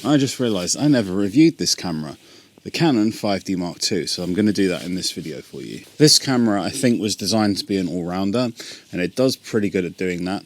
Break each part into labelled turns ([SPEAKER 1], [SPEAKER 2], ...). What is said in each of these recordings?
[SPEAKER 1] I just realised I never reviewed this camera, the Canon 5D Mark II, so I'm going to do that in this video for you. This camera I think was designed to be an all-rounder, and it does pretty good at doing that.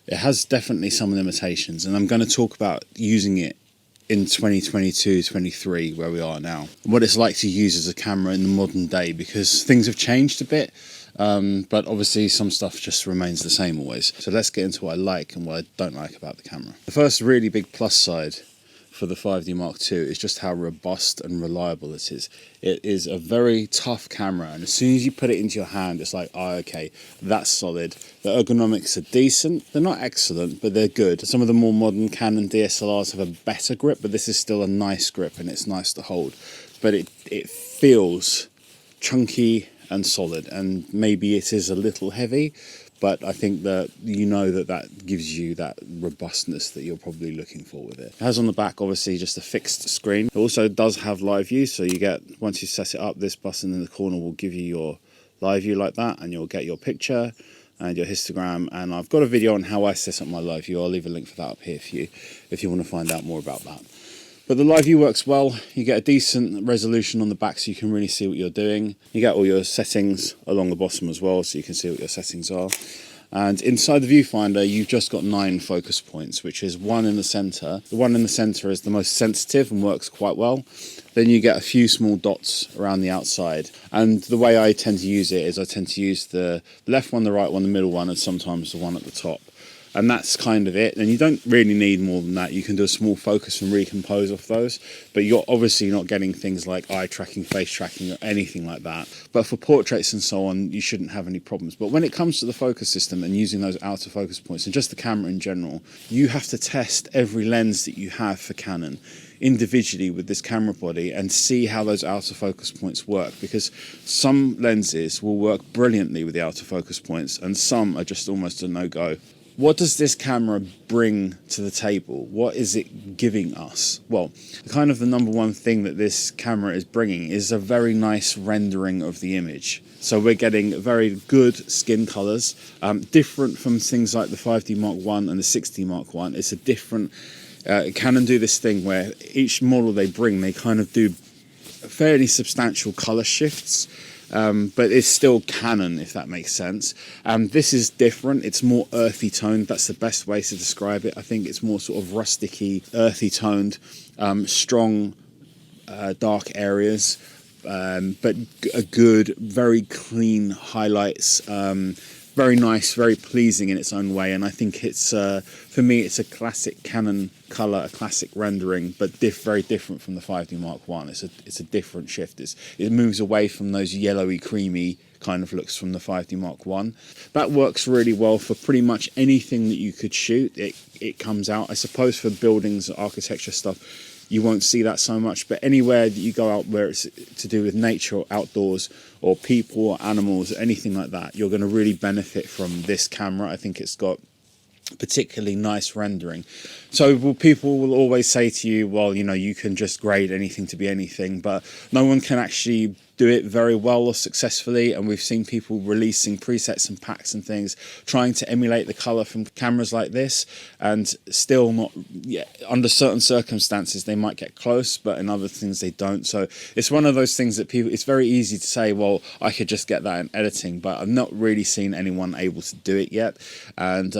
[SPEAKER 1] It has definitely some limitations, and I'm going to talk about using it in 2022-23 where we are now, what it's like to use as a camera in the modern day, because things have changed a bit, but obviously some stuff just remains the same always. So let's get into what I like and what I don't like about the camera. The first really big plus side for the 5D Mark II is just how robust and reliable it is. It is a very tough camera, and as soon as you put it into your hand, it's like, oh, okay, that's solid. The ergonomics are decent. They're not excellent, but they're good. Some of the more modern Canon DSLRs have a better grip, but this is still a nice grip, and it's nice to hold. But it feels chunky and solid, and maybe it is a little heavy, but I think that that gives you that robustness that you're probably looking for with it. It has on the back obviously just a fixed screen. It also does have live view, so you get, once you set it up, this button in the corner will give you your live view like that, and you'll get your picture and your histogram. And I've got a video on how I set up my live view. I'll leave a link for that up here for you if you want to find out more about that. But the live view works well. You get a decent resolution on the back so you can really see what you're doing. You get all your settings along the bottom as well, so you can see what your settings are. And inside the viewfinder, you've just got 9 focus points, which is one in the center. The one in the center is the most sensitive and works quite well. Then you get a few small dots around the outside. And the way I tend to use it is I tend to use the left one, the right one, the middle one, and sometimes the one at the top. And that's kind of it. And you don't really need more than that. You can do a small focus and recompose off those, but you're obviously not getting things like eye tracking, face tracking, or anything like that. But for portraits and so on, you shouldn't have any problems. But when it comes to the focus system and using those outer focus points and just the camera in general, you have to test every lens that you have for Canon individually with this camera body and see how those outer focus points work, because some lenses will work brilliantly with the outer focus points and some are just almost a no-go. What does this camera bring to the table? What is it giving us? Well, kind of the number one thing that this camera is bringing is a very nice rendering of the image. So we're getting very good skin colors, different from things like the 5D Mark I and the 6D Mark I. It's a different, Canon do this thing where each model they bring, they kind of do fairly substantial color shifts. But it's still Canon, if that makes sense. This is different. It's more earthy toned. That's the best way to describe it. I think it's more sort of rusticy, earthy toned, strong, dark areas, but a good, very clean highlights. Very nice, very pleasing in its own way, and I think it's, for me, it's a classic Canon colour, a classic rendering, but very different from the 5D Mark I. It's a different shift. It moves away from those yellowy, creamy kind of looks from the 5D Mark I. That works really well for pretty much anything that you could shoot. It comes out, I suppose, for buildings, architecture stuff. You won't see that so much, but anywhere that you go out where it's to do with nature or outdoors or people or animals, anything like that, you're going to really benefit from this camera. I think it's got particularly nice rendering. So people will always say to you, well, you can just grade anything to be anything, but no one can actually do it very well or successfully, and we've seen people releasing presets and packs and things trying to emulate the color from cameras like this, and still not, under certain circumstances they might get close, but in other things they don't. So it's one of those things that it's very easy to say, well, I could just get that in editing, but I've not really seen anyone able to do it yet. And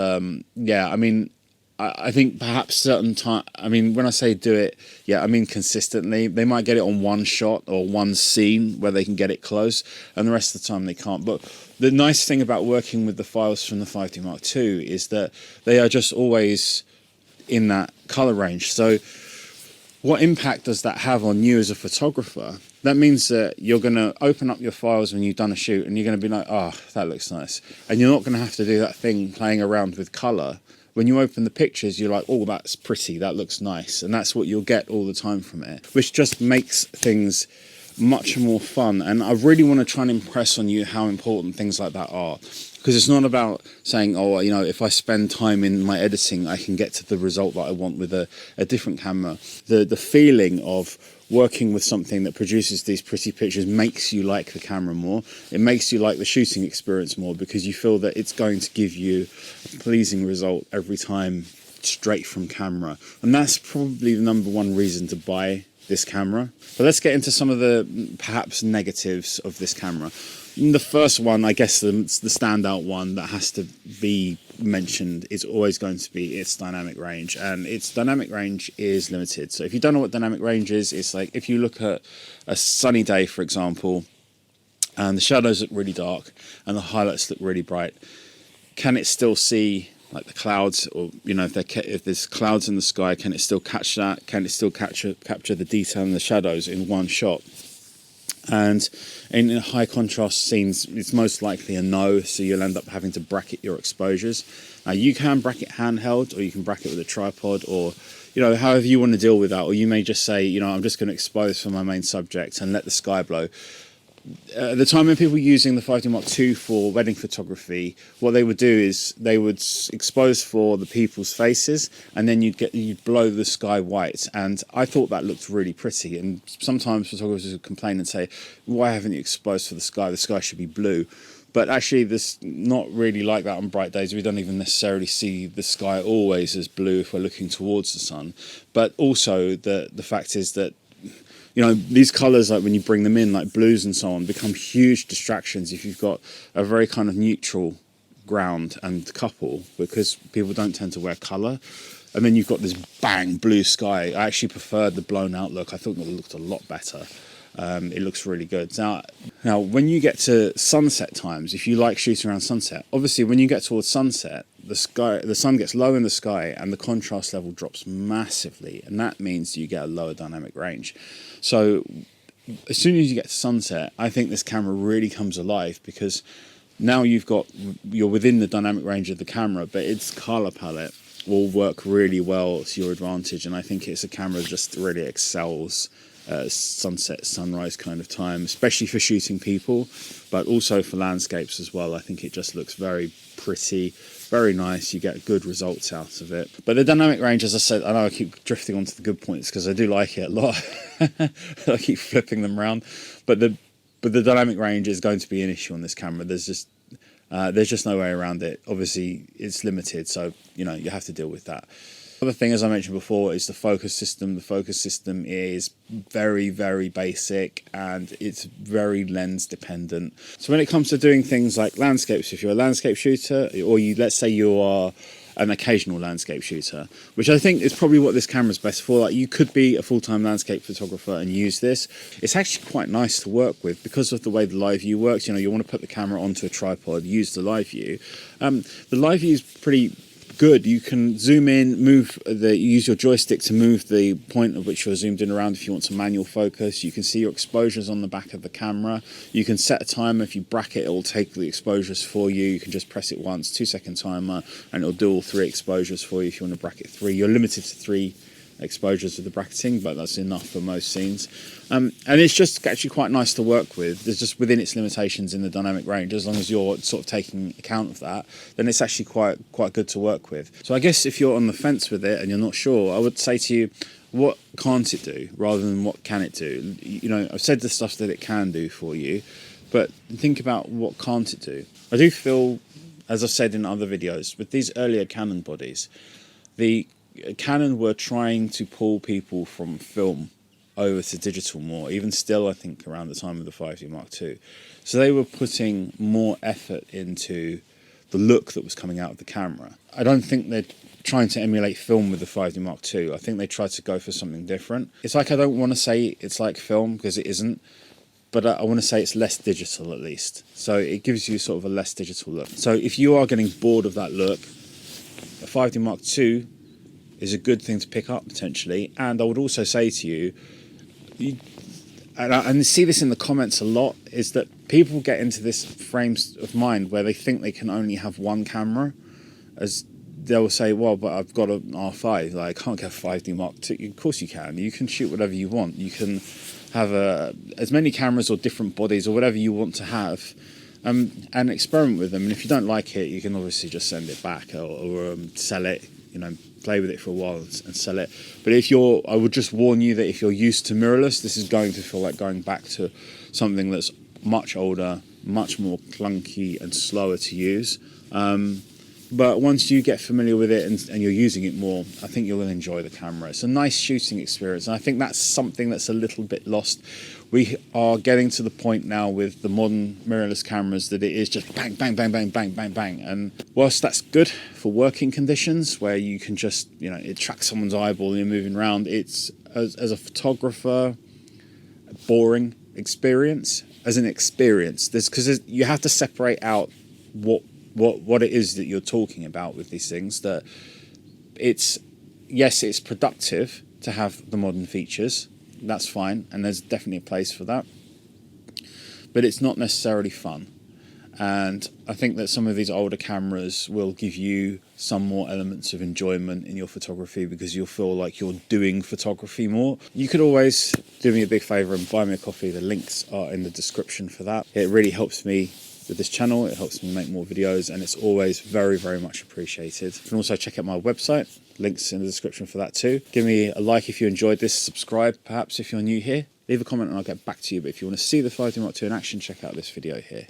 [SPEAKER 1] I think perhaps certain time, when I say do it, I mean consistently. They might get it on one shot or one scene where they can get it close, and the rest of the time they can't. But the nice thing about working with the files from the 5D Mark II is that they are just always in that color range. So what impact does that have on you as a photographer? That means that you're going to open up your files when you've done a shoot and you're going to be like, oh, that looks nice. And you're not going to have to do that thing playing around with color. When you open the pictures, you're like, oh, that's pretty, that looks nice. And that's what you'll get all the time from it, which just makes things much more fun. And I really want to try and impress on you how important things like that are. Because it's not about saying, oh, if I spend time in my editing, I can get to the result that I want with a different camera. The feeling of working with something that produces these pretty pictures makes you like the camera more. It makes you like the shooting experience more, because you feel that it's going to give you a pleasing result every time straight from camera, and that's probably the number one reason to buy this camera. But let's get into some of the perhaps negatives of this camera. The first one, I guess the standout one that has to be mentioned is always going to be its dynamic range, and its dynamic range is limited. So if you don't know what dynamic range is, it's like if you look at a sunny day, for example, and the shadows look really dark and the highlights look really bright, can it still see like the clouds, or if there's clouds in the sky, can it still catch that? Can it still capture the detail and the shadows in one shot? And in high contrast scenes, it's most likely a no, so you'll end up having to bracket your exposures. Now you can bracket handheld, or you can bracket with a tripod, or however you want to deal with that. Or you may just say, I'm just going to expose for my main subject and let the sky blow. At the time when people were using the 5D Mark II for wedding photography, what they would do is they would expose for the people's faces, and then you'd blow the sky white. And I thought that looked really pretty. And sometimes photographers would complain and say, "Why haven't you exposed for the sky? The sky should be blue." But actually, this not really like that on bright days. We don't even necessarily see the sky always as blue if we're looking towards the sun. But also, the fact is that these colours, like when you bring them in, like blues and so on, become huge distractions if you've got a very kind of neutral ground and couple, because people don't tend to wear colour. And then you've got this bang blue sky. I actually preferred the blown out look. I thought it looked a lot better. It looks really good. Now, when you get to sunset times, if you like shooting around sunset, obviously when you get towards sunset, the sun gets low in the sky and the contrast level drops massively, and that means you get a lower dynamic range. So as soon as you get to sunset, I think this camera really comes alive, because now you're within the dynamic range of the camera, but its color palette will work really well to your advantage. And I think it's a camera that just really excels sunset, sunrise kind of time, especially for shooting people, but also for landscapes as well. I think it just looks very pretty, very nice. You get good results out of it. But the dynamic range, as I said, I know I keep drifting onto the good points because I do like it a lot. I keep flipping them around, but the dynamic range is going to be an issue on this camera. There's just no way around it. Obviously, it's limited, so you have to deal with that. The other thing, as I mentioned before, is the focus system. The focus system is very, very basic, and it's very lens dependent. So when it comes to doing things like landscapes, if you're a landscape shooter, or let's say you are an occasional landscape shooter, which I think is probably what this camera is best for. Like, you could be a full-time landscape photographer and use this. It's actually quite nice to work with because of the way the live view works. You want to put the camera onto a tripod, use the live view. The live view is pretty good. You can zoom in, use your joystick to move the point at which you're zoomed in around if you want to manual focus. You can see your exposures on the back of the camera. You can set a timer. If you bracket, it will take the exposures for you. You can just press it once, 2-second timer, and it'll do all 3 exposures for you if you want to bracket 3. You're limited to 3 exposures with the bracketing, but that's enough for most scenes. And it's just actually quite nice to work with. There's just within its limitations in the dynamic range, as long as you're sort of taking account of that, then it's actually quite good to work with. So I guess if you're on the fence with it and you're not sure, I would say to you, what can't it do rather than what can it do? I've said the stuff that it can do for you, but think about what can't it do. I do feel, as I've said in other videos, with these earlier Canon bodies, the Canon were trying to pull people from film over to digital more, even still I think around the time of the 5D Mark II. So they were putting more effort into the look that was coming out of the camera. I don't think they're trying to emulate film with the 5D Mark II. I think they tried to go for something different. It's like, I don't want to say it's like film because it isn't, but I want to say it's less digital at least. So it gives you sort of a less digital look. So if you are getting bored of that look, a 5D Mark II is a good thing to pick up potentially. And I would also say to you, and I see this in the comments a lot, is that people get into this frames of mind where they think they can only have one camera, as they will say, well, but I've got an R5, like I can't get a 5D Mark II. Of course you can. You can shoot whatever you want. You can have as many cameras or different bodies or whatever you want to have, and experiment with them. And if you don't like it, you can obviously just send it back or sell it, play with it for a while and sell it. But I would just warn you that if you're used to mirrorless, this is going to feel like going back to something that's much older, much more clunky and slower to use. But once you get familiar with it and you're using it more, I think you'll enjoy the camera. It's a nice shooting experience, and I think that's something that's a little bit lost. We are getting to the point now with the modern mirrorless cameras that it is just bang, bang, bang, bang, bang, bang, bang. And whilst that's good for working conditions where you can just, it tracks someone's eyeball and you're moving around, it's, as a photographer, a boring experience. As an experience, because you have to separate out what it is that you're talking about with these things. That it's productive to have the modern features. That's fine, and there's definitely a place for that. But it's not necessarily fun. And I think that some of these older cameras will give you some more elements of enjoyment in your photography because you'll feel like you're doing photography more. You could always do me a big favour and buy me a coffee. The links are in the description for that. It really helps me with this channel. It helps me make more videos, and it's always very, very much appreciated. You can also check out my website. Links in the description for that too. Give me a like if you enjoyed this. Subscribe perhaps if you're new here. Leave a comment and I'll get back to you. But if you want to see the 5D Mark II in action, check out this video here.